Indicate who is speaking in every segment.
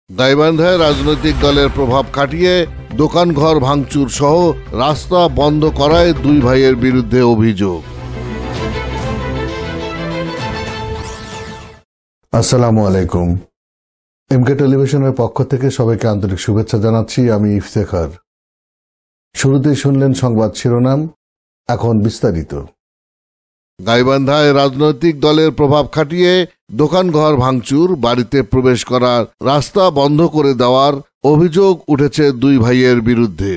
Speaker 1: গাইবান্ধায় রাজনৈতিক দলের প্রভাব খাটিয়ে দোকানঘর ভাঙচুর সহ রাস্তা বন্ধ করায় দুই ভাইয়ের বিরুদ্ধে অভিযোগ।
Speaker 2: আসসালামু আলাইকুম। এমকে টেলিভিশনের পক্ষ থেকে সবাইকে আন্তরিক শুভেচ্ছা জানাচ্ছি। আমি ইফতেখার। শুরুতেই শুনলেন সংবাদ শিরোনাম, এখন বিস্তারিত।
Speaker 1: গাইবান্ধায় রাজনৈতিক দলের প্রভাব খাটিয়ে দোকানঘর ভাঙচুর, বাড়িতে প্রবেশ করার রাস্তা বন্ধ করে দেওয়ার অভিযোগ উঠেছে দুই ভাইয়ের বিরুদ্ধে।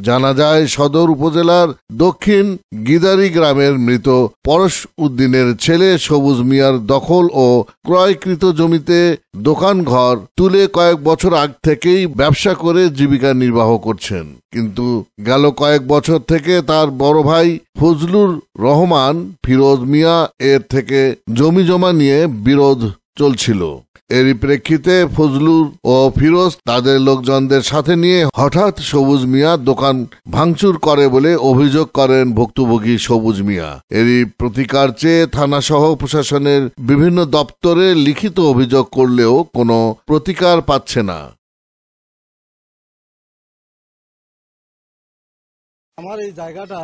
Speaker 1: জানা যায়, সদর উপজেলার দক্ষিণ গিদারি গ্রামের মৃত পরশ উদ্দিনের ছেলে সবুজ মিয়ার দখল ও ক্রয়কৃত জমিতে দোকানঘর তুলে কয়েক বছর আগ থেকেই ব্যবসা করে জীবিকা নির্বাহ করছেন। কিন্তু গেল কয়েক বছর থেকে তার বড় ভাই ফজলুর রহমান ফিরোজ মিয়া এর থেকে জমি জমা নিয়ে বিরোধ চলছিল। এরই প্রেক্ষিতে ফজলুর ও ফিরোজ তাদের লোকজনদের সাথে নিয়ে হঠাৎ সবুজ মিয়া দোকান ভাঙচুর করে বলে অভিযোগ করেন ভুক্তভোগী সবুজ মিয়া। এরই প্রতিকার চেয়ে থানাসহ প্রশাসনের বিভিন্ন দপ্তরে লিখিত অভিযোগ করলেও কোনো প্রতিকার পাচ্ছে না।
Speaker 3: আমার এই জায়গাটা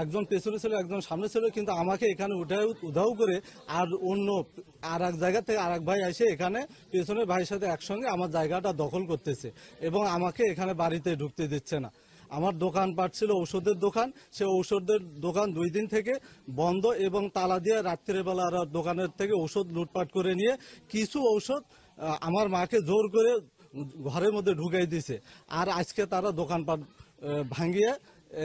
Speaker 3: একজন পেছনে ছিল, একজন সামনে ছিল, কিন্তু আমাকে এখানে উধাও করে আর অন্য আর এক জায়গা থেকে আর এক ভাই এসে এখানে পেছনের ভাইয়ের সাথে একসঙ্গে আমার জায়গাটা দখল করতেছে এবং আমাকে এখানে বাড়িতে ঢুকতে দিচ্ছে না। আমার দোকানপাট ছিল ঔষধের দোকান, সে ঔষধের দোকান 2 দিন থেকে বন্ধ এবং তালা দিয়ে রাত্রিবেলা দোকানের থেকে ঔষধ লুটপাট করে নিয়ে কিছু ঔষধ আমার মাকে জোর করে ঘরের মধ্যে ঢুকাই দিছে। আর আজকে তারা দোকানপাট ভাঙিয়ে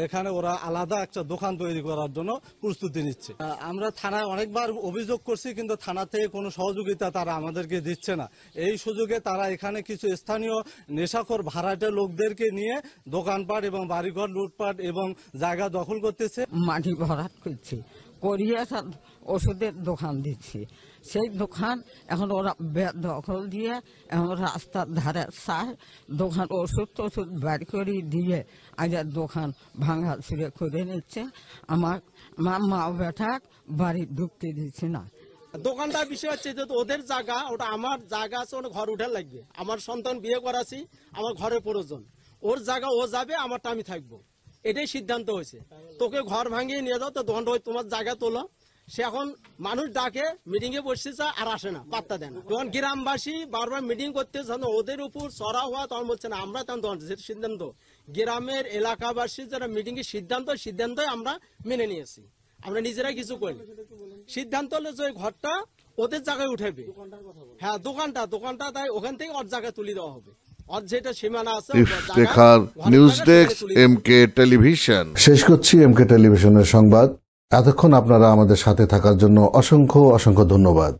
Speaker 3: এখানে ওরা আলাদা একটা দোকান তৈরি করার জন্য প্রস্তুতি নিচ্ছে। আমরা থানায় অনেকবার অভিযোগ করছি, কিন্তু থানা থেকে কোনো সহযোগিতা তারা আমাদেরকে দিচ্ছে না। এই সুযোগে তারা এখানে কিছু স্থানীয় নেশাখোর ভাড়াটে লোকদেরকে নিয়ে দোকানপাট এবং বাড়িঘর লুটপাট এবং জায়গা দখল করতেছে।
Speaker 4: মাটি ভরাট করছি, করিয়া ওষুধের দোকান দিচ্ছি। সেই দোকান এখন ওরা দখল দিয়ে এখন রাস্তার ধারে চায় দোকান ওষুধ টষুধ বাড়ি করে দিয়ে আজ দোকান ভাঙা ছিঁড়ে করে নিচ্ছে। আমার মা বেটা বাড়ি ঢুকতে দিচ্ছে না।
Speaker 5: দোকানটার বিষয় হচ্ছে যে ওদের জায়গা, ওটা আমার জায়গা আছে, ওটা ঘর উঠার লাগবে। আমার সন্তান বিয়ে করাছি, আমার ঘরের প্রয়োজন, ওর জায়গা ও যাবে, আমারটা আমি থাকবো, এটাই সিদ্ধান্ত হয়েছে। তোকে ঘর ভাঙিয়ে নিয়ে যাও, তো দোকানটা তোমার জায়গা তোলো। সে এখন মানুষ ডাকে, মিটিং এ বসতে চায় আর আসে না, পাত্তা দেয় না। তখন গ্রামবাসী বারবার মিটিং করতে ওদের উপর চড়া হওয়া, তখন বলছে না আমরা তখন সিদ্ধান্ত গ্রামের এলাকাবাসী যারা মিটিং এর সিদ্ধান্ত আমরা মেনে নিয়েছি। আমরা নিজেরাই কিছু করি। সিদ্ধান্ত হলো যে ঘরটা ওদের জায়গায় উঠাবে। হ্যাঁ, দোকানটা তাই ওখান থেকে ওর জায়গায় তুলে দেওয়া হবে।
Speaker 1: Iftekhar, news desk, MK television.
Speaker 2: শেষ করছি এমকে টেলিভিশনের সংবাদ। এতক্ষণ আপনারা আমাদের সাথে থাকার জন্য অসংখ্য ধন্যবাদ।